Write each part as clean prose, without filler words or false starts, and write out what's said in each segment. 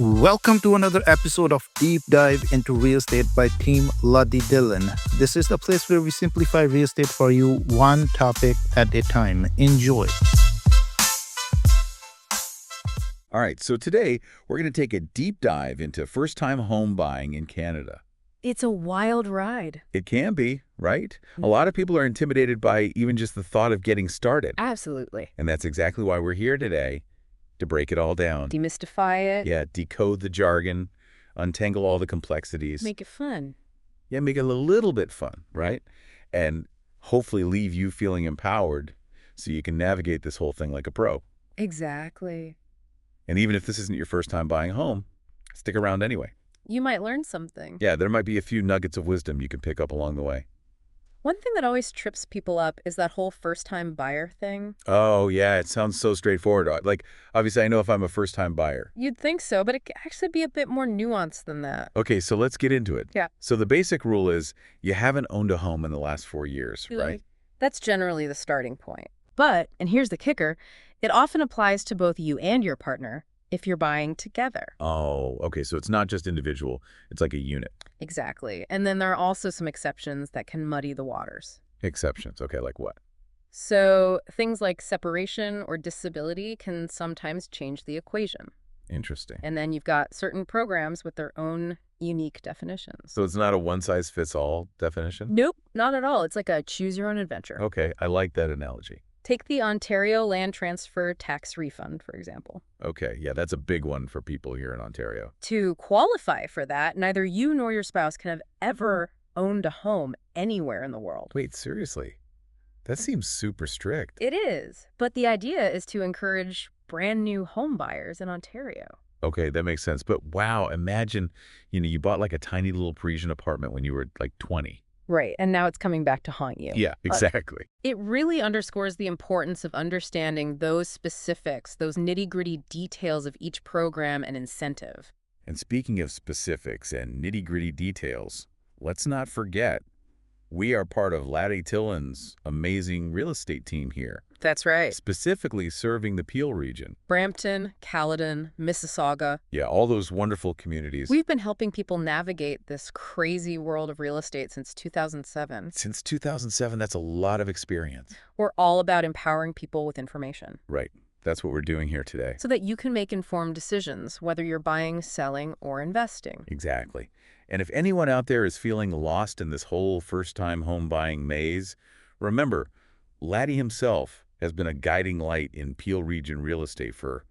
Welcome to another episode of Deep Dive into Real Estate by Team Laddi Dhillon. This is the place where we simplify real estate for you, one topic at a time. Enjoy. All right, so today we're going to take a deep dive into first-time home buying in Canada. It's a wild ride. It can be, right? A lot of people are intimidated by even just the thought of getting started. Absolutely. And that's exactly why we're here today, to break it all down. Demystify it. Yeah, decode the jargon, untangle all the complexities. Make it fun. Yeah, make it a little bit fun, right? And hopefully leave you feeling empowered so you can navigate this whole thing like a pro. Exactly. And even if this isn't your first time buying a home, stick around anyway. You might learn something. Yeah, there might be a few nuggets of wisdom you can pick up along the way. One thing that always trips people up is that whole first-time buyer thing. Oh, yeah, it sounds so straightforward. Like, obviously, I know if I'm a first-time buyer. You'd think so, but it can actually be a bit more nuanced than that. Okay, so let's get into it. Yeah. So the basic rule is you haven't owned a home in the last 4 years, right? That's generally the starting point. But, and here's the kicker, it often applies to both you and your partner if you're buying together. Oh, okay, so it's not just individual. It's like a unit. Exactly. And then there are also some exceptions that can muddy the waters. Exceptions, okay, like what? So things like separation or disability can sometimes change the equation. Interesting. And then you've got certain programs with their own unique definitions. So it's not a one-size-fits-all definition? Nope, not at all. It's like a choose-your-own-adventure. Okay, I like that analogy. Take the Ontario Land Transfer Tax Refund, for example. Okay, yeah, that's a big one for people here in Ontario. To qualify for that, neither you nor your spouse can have ever owned a home anywhere in the world. Wait, seriously? That seems super strict. It is, but the idea is to encourage brand new home buyers in Ontario. Okay, that makes sense. But wow, imagine, you bought like a tiny little Parisian apartment when you were like 20. Right, and now it's coming back to haunt you. Yeah, exactly. It really underscores the importance of understanding those specifics, those nitty-gritty details of each program and incentive. And speaking of specifics and nitty-gritty details, let's not forget, we are part of Laddi Dhillon's amazing real estate team here. That's right. Specifically serving the Peel region. Brampton, Caledon, Mississauga. Yeah, all those wonderful communities. We've been helping people navigate this crazy world of real estate since 2007. Since 2007, that's a lot of experience. We're all about empowering people with information. Right. That's what we're doing here today. So that you can make informed decisions, whether you're buying, selling, or investing. Exactly. And if anyone out there is feeling lost in this whole first-time home buying maze, remember, Laddi himself has been a guiding light in Peel region real estate for,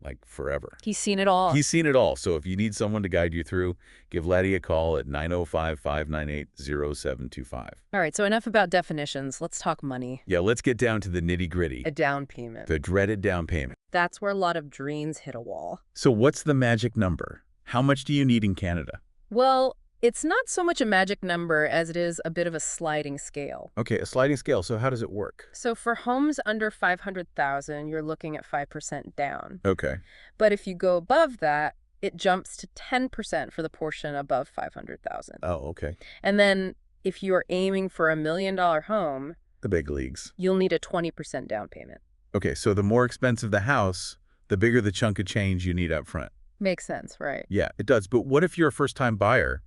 like, forever. He's seen it all. He's seen it all. So if you need someone to guide you through, give Laddi a call at 905-598-0725. All right, so enough about definitions. Let's talk money. Yeah, let's get down to the nitty-gritty. A down payment. The dreaded down payment. That's where a lot of dreams hit a wall. So what's the magic number? How much do you need in Canada? Well, it's not so much a magic number as it is a bit of a sliding scale. Okay, a sliding scale. So how does it work? So for homes under $500,000, you're looking at 5% down. Okay. But if you go above that, it jumps to 10% for the portion above $500,000. Oh, okay. And then if you are aiming for $1 million home, The big leagues. you'll need a 20% down payment. Okay, so the more expensive the house, the bigger the chunk of change you need up front. Makes sense, right? Yeah, it does. But what if you're a first-time buyer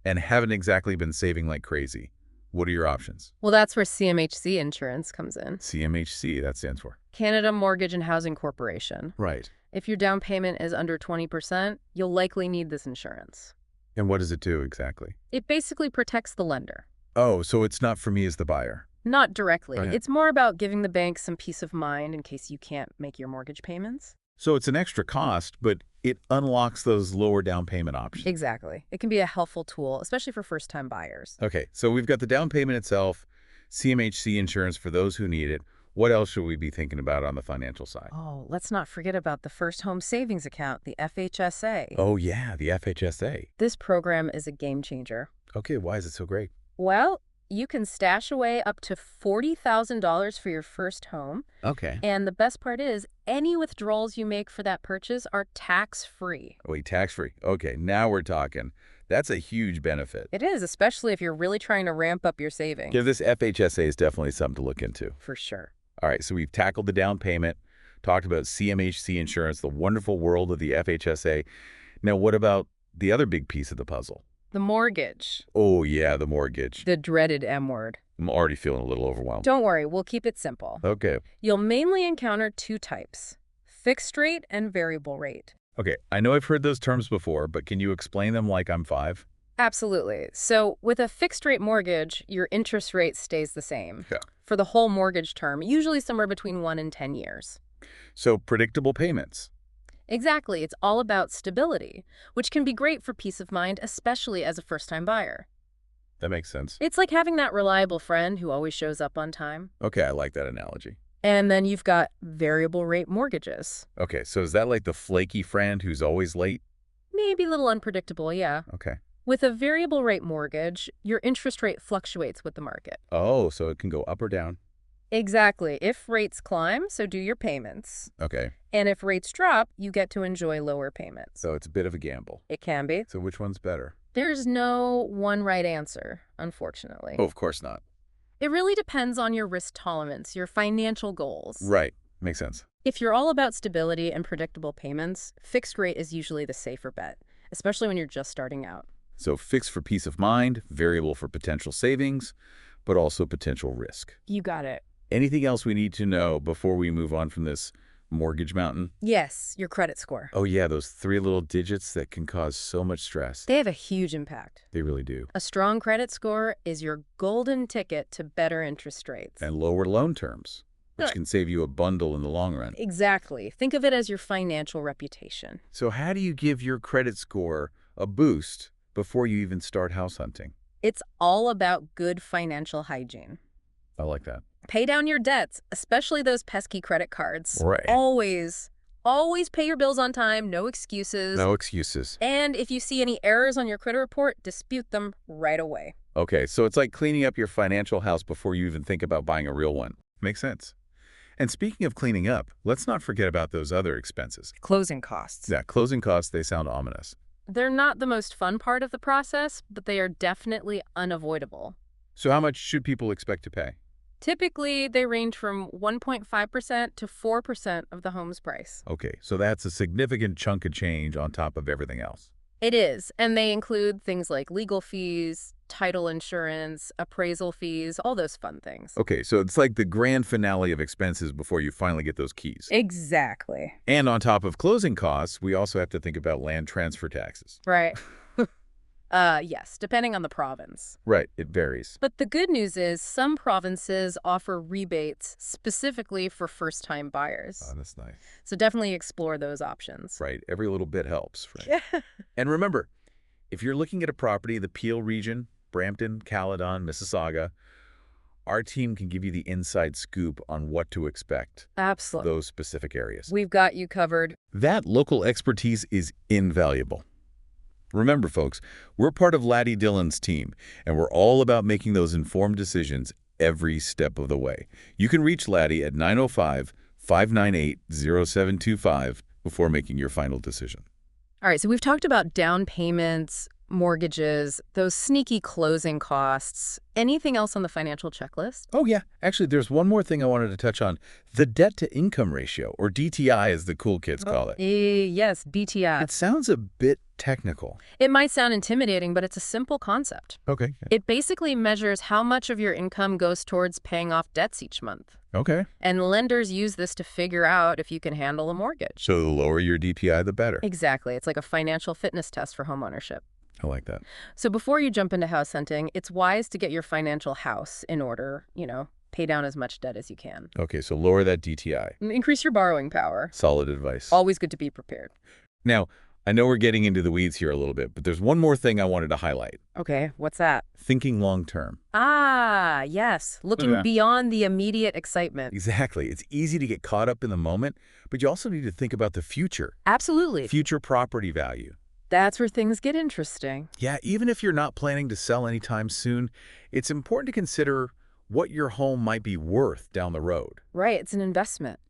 and haven't exactly been saving like crazy? What are your options? Well, that's where CMHC insurance comes in. CMHC, that stands for? Canada Mortgage and Housing Corporation. Right. If your down payment is under 20%, you'll likely need this insurance. And what does it do exactly? It basically protects the lender. Oh, so it's not for me as the buyer. Not directly. Right. It's more about giving the bank some peace of mind in case you can't make your mortgage payments. So it's an extra cost, but it unlocks those lower down payment options. Exactly. It can be a helpful tool, especially for first-time buyers. Okay, so we've got the down payment itself, CMHC insurance for those who need it. What else should we be thinking about on the financial side? Oh, let's not forget about the First Home Savings Account, the FHSA. Oh, yeah, the FHSA. This program is a game changer. Okay, why is it so great? Well, you can stash away up to $40,000 for your first home. Okay. And the best part is, any withdrawals you make for that purchase are tax-free. Wait, tax-free. Okay, now we're talking. That's a huge benefit. It is, especially if you're really trying to ramp up your savings. Yeah, this FHSA is definitely something to look into. For sure. All right, so we've tackled the down payment, talked about CMHC insurance, the wonderful world of the FHSA. Now, what about the other big piece of the puzzle? The mortgage. Oh, yeah, the mortgage. The dreaded M word. I'm already feeling a little overwhelmed. Don't worry, we'll keep it simple. Okay. You'll mainly encounter two types: fixed rate and variable rate. Okay, I know I've heard those terms before, but can you explain them like I'm 5? Absolutely. So with a fixed rate mortgage, your interest rate stays the same Yeah. for the whole mortgage term, usually somewhere between 1 and 10 years. So predictable payments. Exactly. It's all about stability, which can be great for peace of mind, especially as a first-time buyer. That makes sense. It's like having that reliable friend who always shows up on time. Okay, I like that analogy. And then you've got variable rate mortgages. Okay, so is that like the flaky friend who's always late? Maybe a little unpredictable, yeah. Okay. With a variable rate mortgage, your interest rate fluctuates with the market. Oh, so it can go up or down. Exactly. If rates climb, so do your payments. Okay, And if rates drop, you get to enjoy lower payments. so it's a bit of a gamble. It can be. So which one's better? There's no one right answer, unfortunately. Oh, of course not. It really depends on your risk tolerance, your financial goals. Right, makes sense. If you're all about stability and predictable payments, fixed rate is usually the safer bet, especially when you're just starting out. So fixed for peace of mind, variable for potential savings, but also potential risk. You got it. Anything else we need to know before we move on from this mortgage mountain? Yes, your credit score. Oh yeah, those 3 little digits that can cause so much stress. They have a huge impact. They really do. A strong credit score is your golden ticket to better interest rates. And lower loan terms, which Good. can save you a bundle in the long run. Exactly. Think of it as your financial reputation. So how do you give your credit score a boost before you even start house hunting? It's all about good financial hygiene. I like that. Pay down your debts, especially those pesky credit cards. Right. Always pay your bills on time, no excuses. No excuses. And if you see any errors on your credit report, dispute them right away. Okay, so it's like cleaning up your financial house before you even think about buying a real one. Makes sense. And speaking of cleaning up, let's not forget about those other expenses. Closing costs. Yeah, closing costs, they sound ominous. They're not the most fun part of the process, but they are definitely unavoidable. So how much should people expect to pay? Typically, they range from 1.5% to 4% of the home's price. Okay, so that's a significant chunk of change on top of everything else. It is, and they include things like legal fees, title insurance, appraisal fees, all those fun things. Okay, so it's like the grand finale of expenses before you finally get those keys. Exactly. And on top of closing costs, we also have to think about land transfer taxes. Right. Yes, depending on the province. Right, it varies. But the good news is some provinces offer rebates specifically for first-time buyers. Oh, that's nice. So definitely explore those options. Right, every little bit helps. Right? And remember, if you're looking at a property in the Peel region, Brampton, Caledon, Mississauga, our team can give you the inside scoop on what to expect. Absolutely. Those specific areas. We've got you covered. That local expertise is invaluable. Remember, folks, we're part of Laddi Dhillon's team, and we're all about making those informed decisions every step of the way. You can reach Laddi at 905-598-0725 before making your final decision. All right, so we've talked about down payments, mortgages, those sneaky closing costs. Anything else on the financial checklist? Oh, yeah. Actually, there's one more thing I wanted to touch on. The debt-to-income ratio, or DTI as the cool kids call it. Yes, DTI. It sounds a bit technical. It might sound intimidating, but it's a simple concept. Okay. It basically measures how much of your income goes towards paying off debts each month. Okay. And lenders use this to figure out if you can handle a mortgage. So the lower your DTI, the better. Exactly. It's like a financial fitness test for homeownership. I like that. So before you jump into house hunting, it's wise to get your financial house in order, pay down as much debt as you can. Okay, so lower that DTI. Increase your borrowing power. Solid advice. Always good to be prepared. Now, I know we're getting into the weeds here a little bit, but there's one more thing I wanted to highlight. Okay, what's that? Thinking long-term. Ah, yes. Looking beyond the immediate excitement. Exactly. It's easy to get caught up in the moment, but you also need to think about the future. Absolutely. Future property value. That's where things get interesting. Yeah, even if you're not planning to sell anytime soon, it's important to consider what your home might be worth down the road. Right, it's an investment.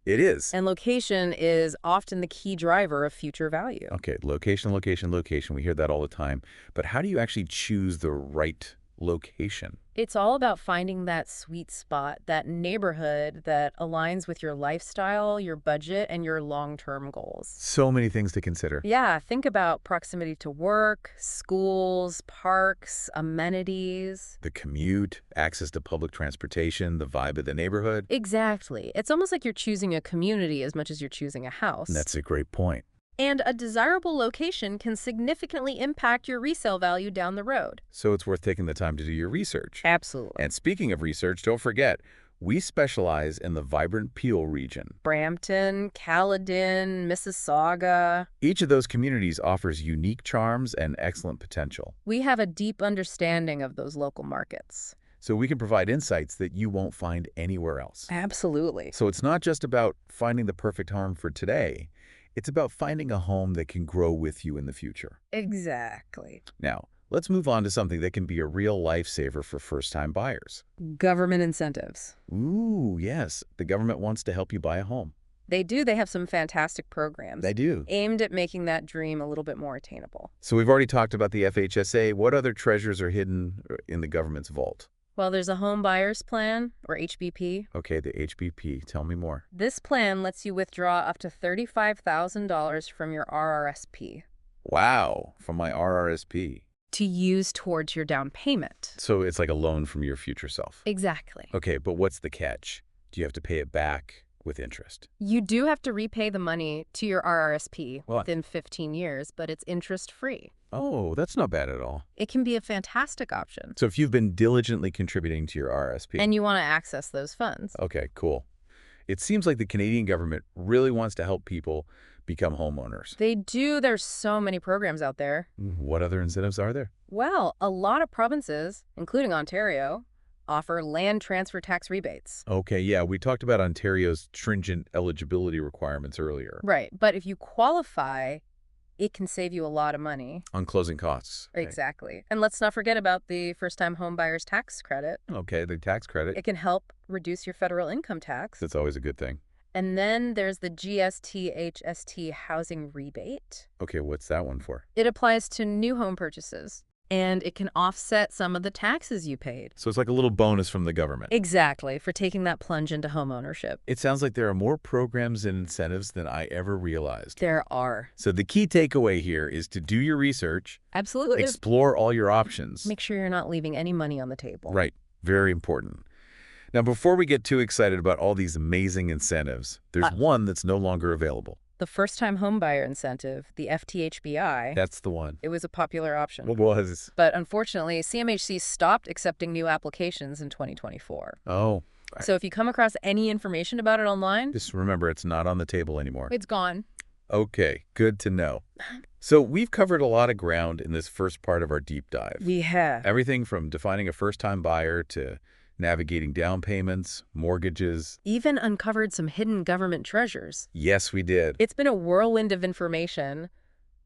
It is. And location is often the key driver of future value. Okay, location, location, location. We hear that all the time. But how do you actually choose the right location? It's all about finding that sweet spot, that neighborhood that aligns with your lifestyle, your budget, and your long-term goals. So many things to consider. Yeah, think about proximity to work, schools, parks, amenities. The commute, access to public transportation, the vibe of the neighborhood. Exactly. It's almost like you're choosing a community as much as you're choosing a house. That's a great point. And a desirable location can significantly impact your resale value down the road. So it's worth taking the time to do your research. Absolutely. And speaking of research, don't forget, we specialize in the vibrant Peel region. Brampton, Caledon, Mississauga. Each of those communities offers unique charms and excellent potential. We have a deep understanding of those local markets. So we can provide insights that you won't find anywhere else. Absolutely. So it's not just about finding the perfect home for today. It's about finding a home that can grow with you in the future. Exactly. Now, let's move on to something that can be a real lifesaver for first-time buyers. Government incentives. Ooh, yes. The government wants to help you buy a home. They do. They have some fantastic programs. They do. Aimed at making that dream a little bit more attainable. So we've already talked about the FHSA. What other treasures are hidden in the government's vault? Well, there's a home buyer's plan, or HBP. Okay, the HBP. Tell me more. This plan lets you withdraw up to $35,000 from your RRSP. Wow, from my RRSP. To use towards your down payment. So it's like a loan from your future self. Exactly. Okay, but what's the catch? Do you have to pay it back with interest? You do have to repay the money to your RRSP What? within 15 years, but it's interest-free. Oh, that's not bad at all. It can be a fantastic option. So if you've been diligently contributing to your RRSP. And you want to access those funds. Okay, cool. It seems like the Canadian government really wants to help people become homeowners. They do. There's so many programs out there. What other incentives are there? Well, a lot of provinces, including Ontario, offer land transfer tax rebates. Okay, yeah, we talked about Ontario's stringent eligibility requirements earlier. Right. But if you qualify, it can save you a lot of money. On closing costs. Okay. Exactly. And let's not forget about the first-time home buyer's tax credit. Okay, the tax credit. It can help reduce your federal income tax. That's always a good thing. And then there's the GST-HST housing rebate. Okay, what's that one for? It applies to new home purchases, and it can offset some of the taxes you paid. So it's like a little bonus from the government. Exactly, for taking that plunge into homeownership. It sounds like there are more programs and incentives than I ever realized. There are. So the key takeaway here is to do your research, Absolutely. explore all your options. Make sure you're not leaving any money on the table. Right, very important. Now, before we get too excited about all these amazing incentives, there's one that's no longer available. The first-time homebuyer incentive, the FTHBI, That's the one. it was a popular option. What was? But unfortunately, CMHC stopped accepting new applications in 2024. Oh. So if you come across any information about it online, Just remember, it's not on the table anymore. it's gone. Okay, good to know. So we've covered a lot of ground in this first part of our deep dive. We have. Everything from defining a first-time buyer to navigating down payments, mortgages. Even uncovered some hidden government treasures. Yes, we did. It's been a whirlwind of information,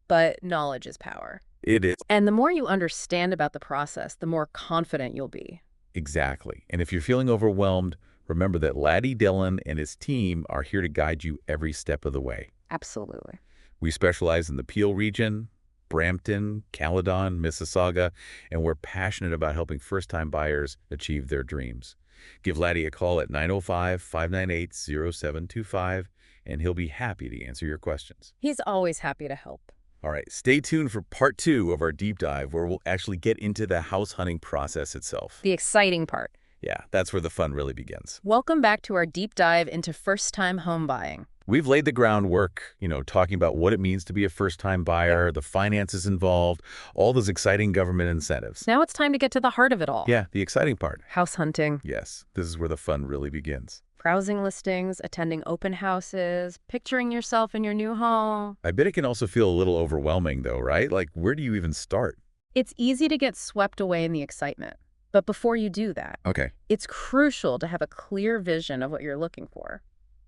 but knowledge is power. It is. And the more you understand about the process, the more confident you'll be. Exactly. And if you're feeling overwhelmed, remember that Laddi Dhillon and his team are here to guide you every step of the way. Absolutely. We specialize in the Peel region, Brampton, Caledon, Mississauga, and we're passionate about helping first-time buyers achieve their dreams. Give Laddi a call at 905-598-0725, and he'll be happy to answer your questions. He's always happy to help. All right, stay tuned for part 2 of our deep dive, where we'll actually get into the house hunting process itself. The exciting part. Yeah, that's where the fun really begins. Welcome back to our deep dive into first-time home buying. We've laid the groundwork, talking about what it means to be a first-time buyer, the finances involved, all those exciting government incentives. Now it's time to get to the heart of it all. Yeah, the exciting part. House hunting. Yes, this is where the fun really begins. Browsing listings, attending open houses, picturing yourself in your new home. I bet it can also feel a little overwhelming, though, right? Like, where do you even start? It's easy to get swept away in the excitement. But before you do that, Okay. it's crucial to have a clear vision of what you're looking for.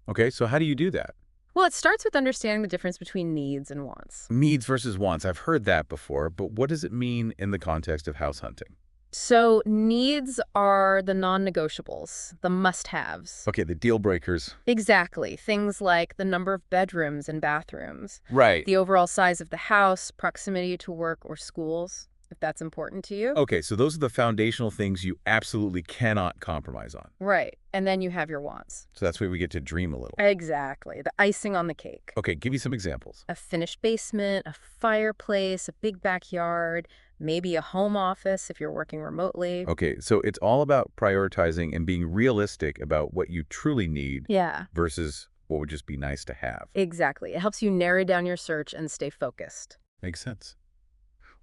Okay, so how do you do that? Well, it starts with understanding the difference between needs and wants. Needs versus wants. I've heard that before, but what does it mean in the context of house hunting? So needs are the non-negotiables, the must-haves. Okay, the deal breakers. Exactly. Things like the number of bedrooms and bathrooms, Right. the overall size of the house, proximity to work or schools. if that's important to you. Okay, so those are the foundational things you absolutely cannot compromise on. Right. And then you have your wants. So that's where we get to dream a little. Exactly. The icing on the cake. Okay, give me some examples. A finished basement, a fireplace, a big backyard, maybe a home office if you're working remotely. Okay, so it's all about prioritizing and being realistic about what you truly need Yeah, versus what would just be nice to have. exactly. It helps you narrow down your search and stay focused. Makes sense.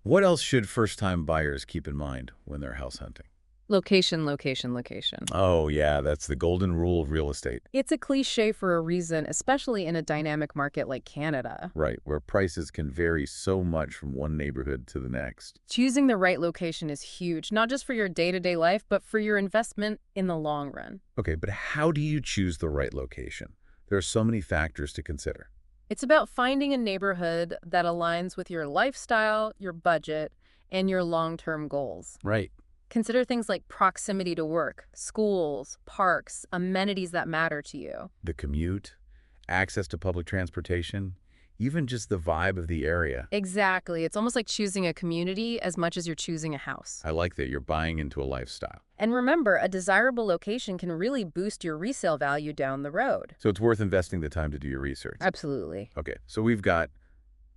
What else should first-time buyers keep in mind when they're house hunting? Location, location, location. Oh, yeah, that's the golden rule of real estate. It's a cliche for a reason, especially in a dynamic market like Canada. Right, where prices can vary so much from one neighborhood to the next. Choosing the right location is huge, not just for your day-to-day life, but for your investment in the long run. Okay, but how do you choose the right location? There are so many factors to consider. It's about finding a neighborhood that aligns with your lifestyle, your budget, and your long-term goals. Right. Consider things like proximity to work, schools, parks, amenities that matter to you. The commute, access to public transportation, even just the vibe of the area. Exactly. It's almost like choosing a community as much as you're choosing a house. I like that you're buying into a lifestyle. And remember, a desirable location can really boost your resale value down the road. So it's worth investing the time to do your research. Absolutely. Okay, so we've got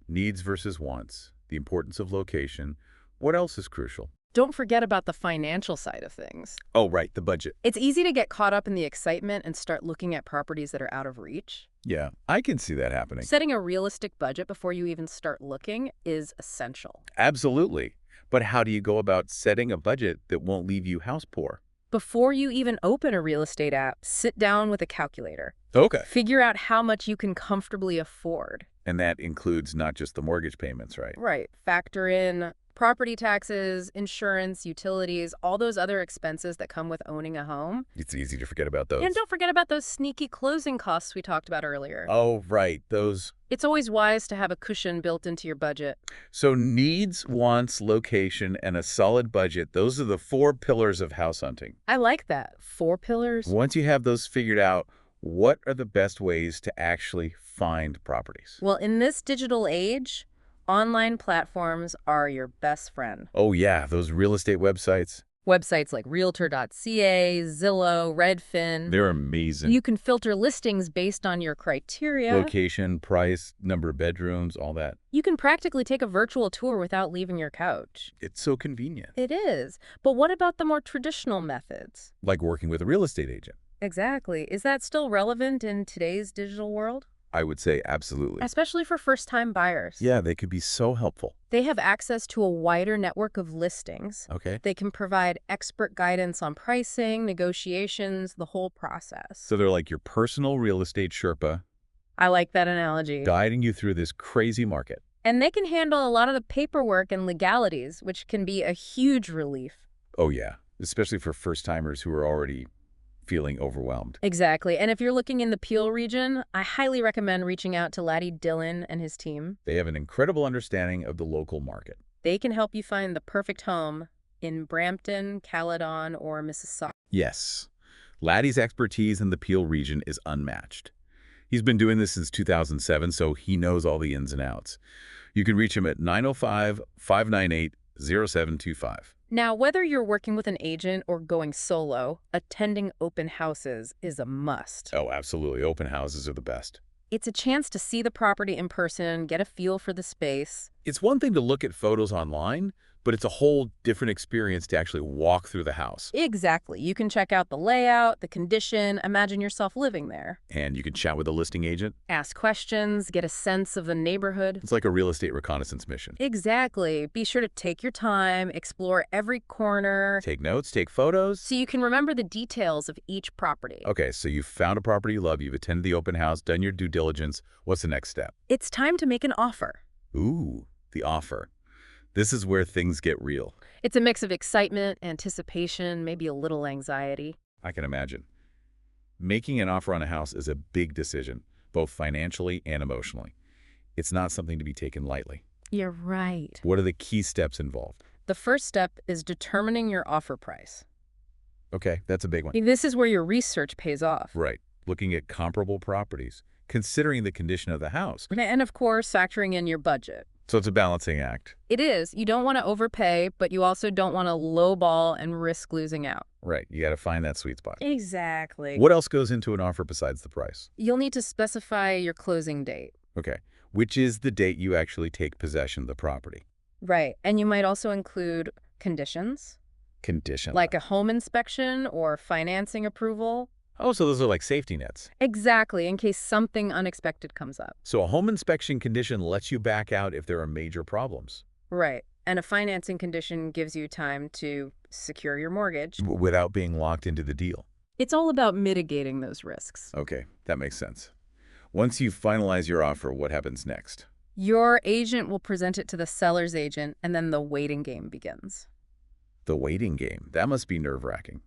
needs versus wants, the importance of location. What else is crucial? Don't forget about the financial side of things. Oh, right, the budget. It's easy to get caught up in the excitement and start looking at properties that are out of reach. Yeah, I can see that happening. Setting a realistic budget before you even start looking is essential. Absolutely. But how do you go about setting a budget that won't leave you house poor? Before you even open a real estate app, sit down with a calculator. Okay. Figure out how much you can comfortably afford. And that includes not just the mortgage payments, right? Right. Factor in property taxes, insurance, utilities, all those other expenses that come with owning a home. It's easy to forget about those. And don't forget about those sneaky closing costs we talked about earlier. Oh, right, those. It's always wise to have a cushion built into your budget. So needs, wants, location, and a solid budget, those are the 4 pillars of house hunting. I like that. 4 pillars. Once you have those figured out, what are the best ways to actually find properties? Well, in this digital age, online platforms are your best friend. Oh, yeah, those real estate websites. Websites like Realtor.ca, Zillow, Redfin. They're amazing. You can filter listings based on your criteria. Location, price, number of bedrooms, all that. You can practically take a virtual tour without leaving your couch. It's so convenient. It is. But what about the more traditional methods? Like working with a real estate agent. Exactly. Is that still relevant in today's digital world? I would say absolutely. Especially for first-time buyers. Yeah, they could be so helpful. They have access to a wider network of listings. Okay. They can provide expert guidance on pricing, negotiations, the whole process. So they're like your personal real estate Sherpa, I like that analogy. guiding you through this crazy market. And they can handle a lot of the paperwork and legalities, which can be a huge relief. Oh, yeah. Especially for first-timers who are already feeling overwhelmed. Exactly. And if you're looking in the Peel region, I highly recommend reaching out to Laddi Dhillon and his team. They have an incredible understanding of the local market. They can help you find the perfect home in Brampton, Caledon, or Mississauga. Yes. Laddi's expertise in the Peel region is unmatched. He's been doing this since 2007, so he knows all the ins and outs. You can reach him at 905-598-0725. Now, whether you're working with an agent or going solo, attending open houses is a must. Oh, absolutely. Open houses are the best. It's a chance to see the property in person, get a feel for the space. It's one thing to look at photos online, but it's a whole different experience to actually walk through the house. Exactly. You can check out the layout, the condition, imagine yourself living there. And you can chat with a listing agent. Ask questions, get a sense of the neighborhood. It's like a real estate reconnaissance mission. Exactly. Be sure to take your time, explore every corner, Take notes, take photos. so you can remember the details of each property. Okay, so you've found a property you love, you've attended the open house, done your due diligence. What's the next step? It's time to make an offer. Ooh, the offer. This is where things get real. It's a mix of excitement, anticipation, maybe a little anxiety. I can imagine. Making an offer on a house is a big decision, both financially and emotionally. It's not something to be taken lightly. You're right. What are the key steps involved? The first step is determining your offer price. Okay, that's a big one. This is where your research pays off. Right. Looking at comparable properties, considering the condition of the house. And of course, factoring in your budget. So it's a balancing act. It is. You don't want to overpay, but you also don't want to lowball and risk losing out. Right. You got to find that sweet spot. Exactly. What else goes into an offer besides the price? You'll need to specify your closing date. Okay. Which is the date you actually take possession of the property? Right. And you might also include conditions, Condition. like a home inspection or financing approval. Oh, so those are like safety nets. Exactly, in case something unexpected comes up. So a home inspection condition lets you back out if there are major problems. Right. And a financing condition gives you time to secure your mortgage. Without being locked into the deal. It's all about mitigating those risks. Okay, that makes sense. Once you finalize your offer, what happens next? Your agent will present it to the seller's agent, and then the waiting game begins. The waiting game. That must be nerve-wracking.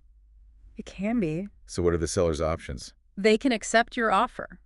It can be. So what are the seller's options? They can accept your offer,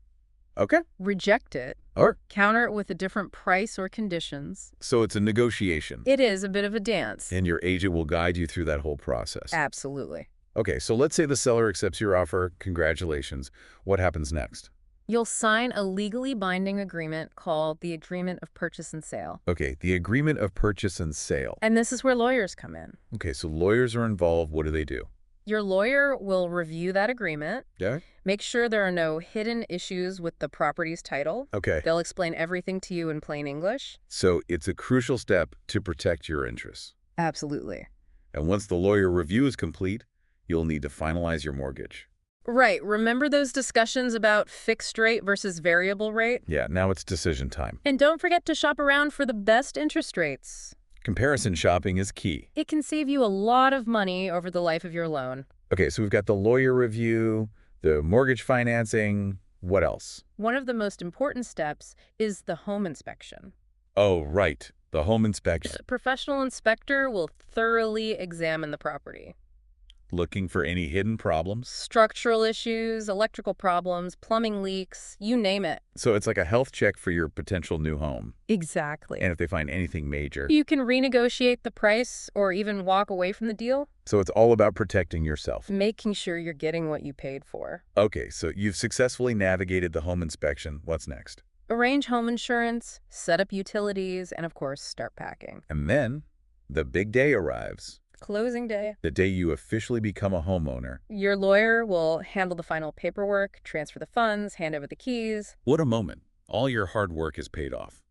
Okay. reject it, Or counter it with a different price or conditions. so it's a negotiation. It is a bit of a dance. And your agent will guide you through that whole process. Absolutely. Okay, so let's say the seller accepts your offer. Congratulations. What happens next? You'll sign a legally binding agreement called the Agreement of Purchase and Sale. Okay, the agreement of purchase and sale. And this is where lawyers come in. Okay, so lawyers are involved. What do they do? Your lawyer will review that agreement, Yeah. make sure there are no hidden issues with the property's title. Okay, They'll explain everything to you in plain English. so it's a crucial step to protect your interests. Absolutely. And once the lawyer review is complete, you'll need to finalize your mortgage. Right. Remember those discussions about fixed rate versus variable rate? Yeah, now it's decision time. And don't forget to shop around for the best interest rates. Comparison shopping is key. It can save you a lot of money over the life of your loan. Okay, so we've got the lawyer review, the mortgage financing. What else? One of the most important steps is the home inspection. Oh, right. The home inspection. A professional inspector will thoroughly examine the property. Looking for any hidden problems. Structural issues, electrical problems, plumbing leaks, you name it. So it's like a health check for your potential new home. Exactly. And if they find anything major. You can renegotiate the price or even walk away from the deal, So it's all about protecting yourself. making sure you're getting what you paid for. Okay, so you've successfully navigated the home inspection. What's next? Arrange home insurance, set up utilities, and of course, start packing. And then the big day arrives. Closing day. The day you officially become a homeowner. Your lawyer will handle the final paperwork, transfer the funds, hand over the keys. What a moment. All your hard work is paid off.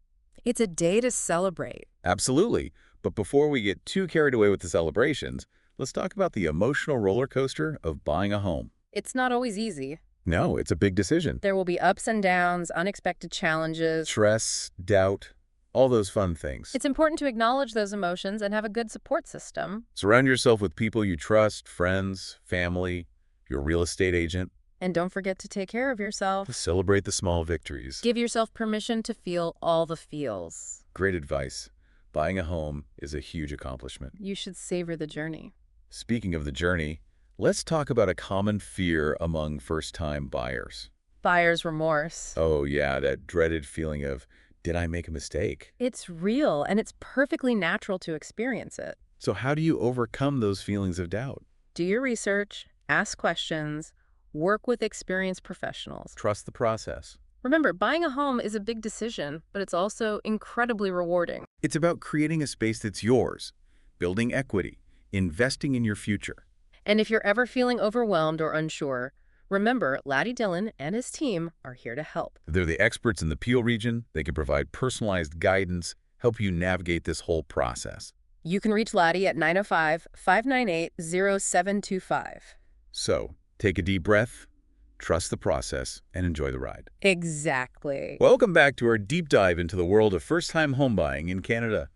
It's a day to celebrate. Absolutely. But before we get too carried away with the celebrations, let's talk about the emotional roller coaster of buying a home. It's not always easy. No, it's a big decision. There will be ups and downs, unexpected challenges. Stress, doubt, all those fun things. It's important to acknowledge those emotions and have a good support system. Surround yourself with people you trust, friends, family, your real estate agent. And don't forget to take care of yourself. Celebrate the small victories. Give yourself permission to feel all the feels. Great advice. Buying a home is a huge accomplishment. You should savor the journey. Speaking of the journey, let's talk about a common fear among first-time buyers. Buyer's remorse. Oh yeah, that dreaded feeling of, did I make a mistake? It's real, and it's perfectly natural to experience it. So how do you overcome those feelings of doubt? Do your research, ask questions, work with experienced professionals. Trust the process. Remember, buying a home is a big decision, but it's also incredibly rewarding. It's about creating a space that's yours, building equity, investing in your future. And if you're ever feeling overwhelmed or unsure, remember, Laddi Dhillon and his team are here to help. They're the experts in the Peel region. They can provide personalized guidance, help you navigate this whole process. You can reach Laddi at 905-598-0725. So, take a deep breath, trust the process, and enjoy the ride. Exactly. Welcome back to our deep dive into the world of first-time home buying in Canada.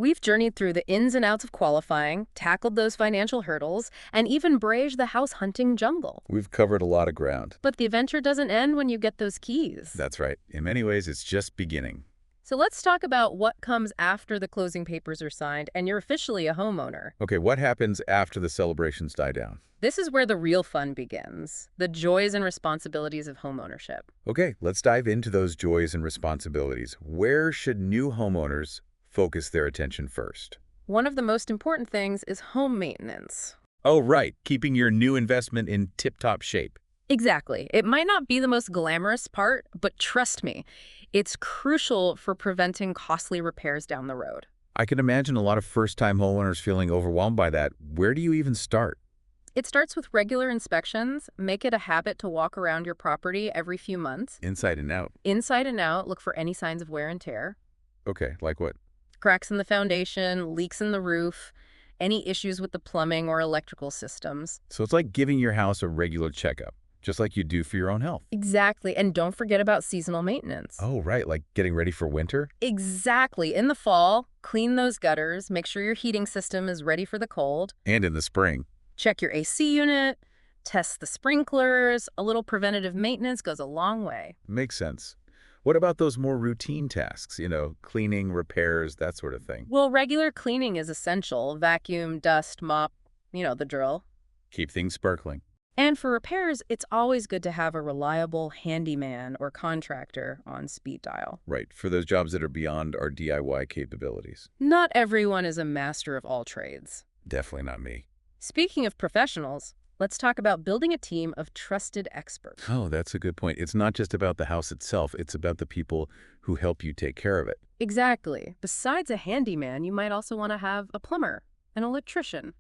We've journeyed through the ins and outs of qualifying, tackled those financial hurdles, and even braved the house hunting jungle. We've covered a lot of ground. But the adventure doesn't end when you get those keys. That's right. In many ways, it's just beginning. So let's talk about what comes after the closing papers are signed and you're officially a homeowner. Okay, what happens after the celebrations die down? This is where the real fun begins, the joys and responsibilities of homeownership. Okay, let's dive into those joys and responsibilities. Where should new homeowners focus their attention first? One of the most important things is home maintenance. Oh, right. Keeping your new investment in tip-top shape. Exactly. It might not be the most glamorous part, but trust me, it's crucial for preventing costly repairs down the road. I can imagine a lot of first-time homeowners feeling overwhelmed by that. Where do you even start? It starts with regular inspections. Make it a habit to walk around your property every few months. Inside and out. Inside and out, look for any signs of wear and tear. Okay, like what? Cracks in the foundation, leaks in the roof, any issues with the plumbing or electrical systems. So it's like giving your house a regular checkup, just like you do for your own health. Exactly. And don't forget about seasonal maintenance. Oh, right, like getting ready for winter? Exactly. In the fall, clean those gutters, make sure your heating system is ready for the cold. And in the spring. Check your AC unit, test the sprinklers. A little preventative maintenance goes a long way. Makes sense. What about those more routine tasks, cleaning, repairs, that sort of thing? Well, regular cleaning is essential. Vacuum, dust, mop, the drill. Keep things sparkling. And for repairs, it's always good to have a reliable handyman or contractor on speed dial. Right, for those jobs that are beyond our DIY capabilities. Not everyone is a master of all trades. Definitely not me. Speaking of professionals, let's talk about building a team of trusted experts. Oh, that's a good point. It's not just about the house itself. It's about the people who help you take care of it. Exactly. Besides a handyman, you might also want to have a plumber, an electrician,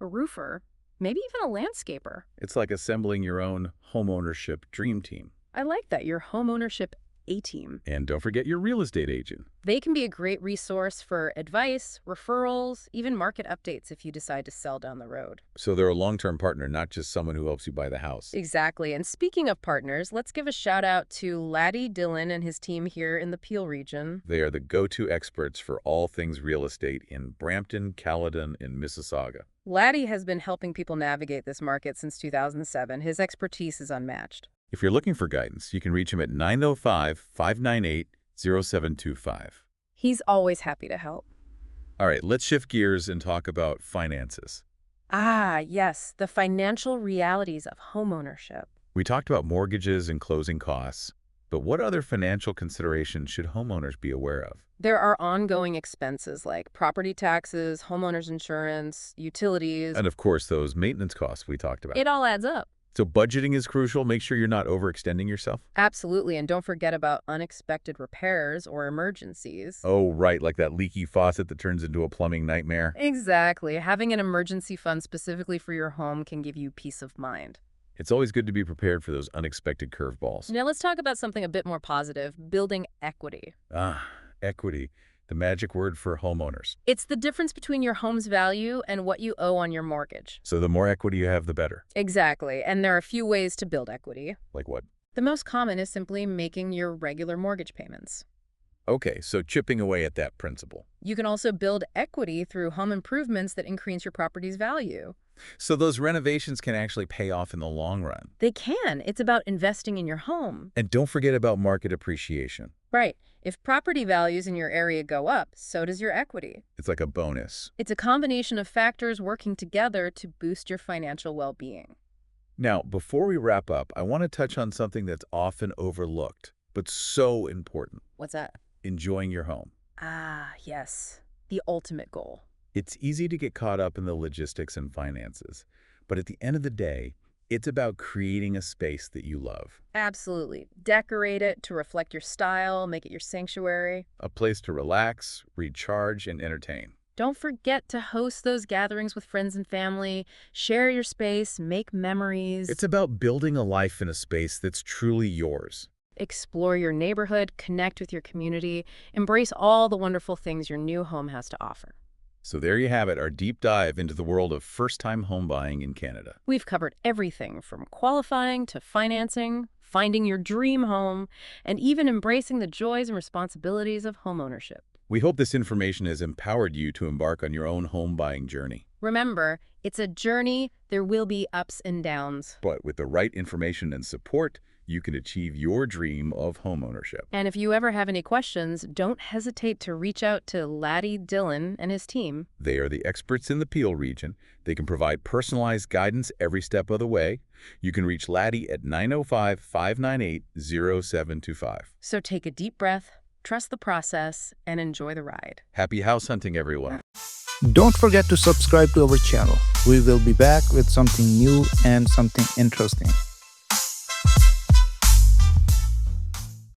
a roofer, maybe even a landscaper. It's like assembling your own homeownership dream team. I like that, your homeownership A-team. And don't forget your real estate agent. They can be a great resource for advice, referrals, even market updates if you decide to sell down the road. So they're a long-term partner, not just someone who helps you buy the house. Exactly. And speaking of partners, let's give a shout out to Laddi Dhillon and his team here in the Peel region. They are the go-to experts for all things real estate in Brampton, Caledon, and Mississauga. Laddi has been helping people navigate this market since 2007. His expertise is unmatched. If you're looking for guidance, you can reach him at 905-598-0725. He's always happy to help. All right, let's shift gears and talk about finances. Ah, yes, the financial realities of homeownership. We talked about mortgages and closing costs, but what other financial considerations should homeowners be aware of? There are ongoing expenses like property taxes, homeowners insurance, utilities. And of course, those maintenance costs we talked about. It all adds up. So budgeting is crucial. Make sure you're not overextending yourself. Absolutely, and don't forget about unexpected repairs or emergencies. Oh, right, like that leaky faucet that turns into a plumbing nightmare. Exactly. Having an emergency fund specifically for your home can give you peace of mind. It's always good to be prepared for those unexpected curveballs. Now let's talk about something a bit more positive, building equity. Ah, equity, the magic word for homeowners. It's the difference between your home's value and what you owe on your mortgage. So the more equity you have, the better. Exactly, and there are a few ways to build equity. Like what? The most common is simply making your regular mortgage payments. Okay, so chipping away at that principle. You can also build equity through home improvements that increase your property's value. So those renovations can actually pay off in the long run. They can. It's about investing in your home. And don't forget about market appreciation. Right. If property values in your area go up, so does your equity. It's like a bonus. It's a combination of factors working together to boost your financial well-being. Now, before we wrap up, I want to touch on something that's often overlooked, but so important. What's that? Enjoying your home. Ah, yes. The ultimate goal. It's easy to get caught up in the logistics and finances, but at the end of the day, it's about creating a space that you love. Absolutely. Decorate it to reflect your style, make it your sanctuary. A place to relax, recharge, and entertain. Don't forget to host those gatherings with friends and family. Share your space, make memories. It's about building a life in a space that's truly yours. Explore your neighborhood, connect with your community, embrace all the wonderful things your new home has to offer. So there you have it, our deep dive into the world of first-time home buying in Canada. We've covered everything from qualifying to financing, finding your dream home, and even embracing the joys and responsibilities of homeownership. We hope this information has empowered you to embark on your own home buying journey. Remember, it's a journey. There will be ups and downs. But with the right information and support, you can achieve your dream of homeownership. And if you ever have any questions, don't hesitate to reach out to Laddi Dhillon and his team. They are the experts in the Peel region. They can provide personalized guidance every step of the way. You can reach Laddi at 905-598-0725. So take a deep breath, trust the process, and enjoy the ride. Happy house hunting, everyone. Don't forget to subscribe to our channel. We will be back with something new and something interesting.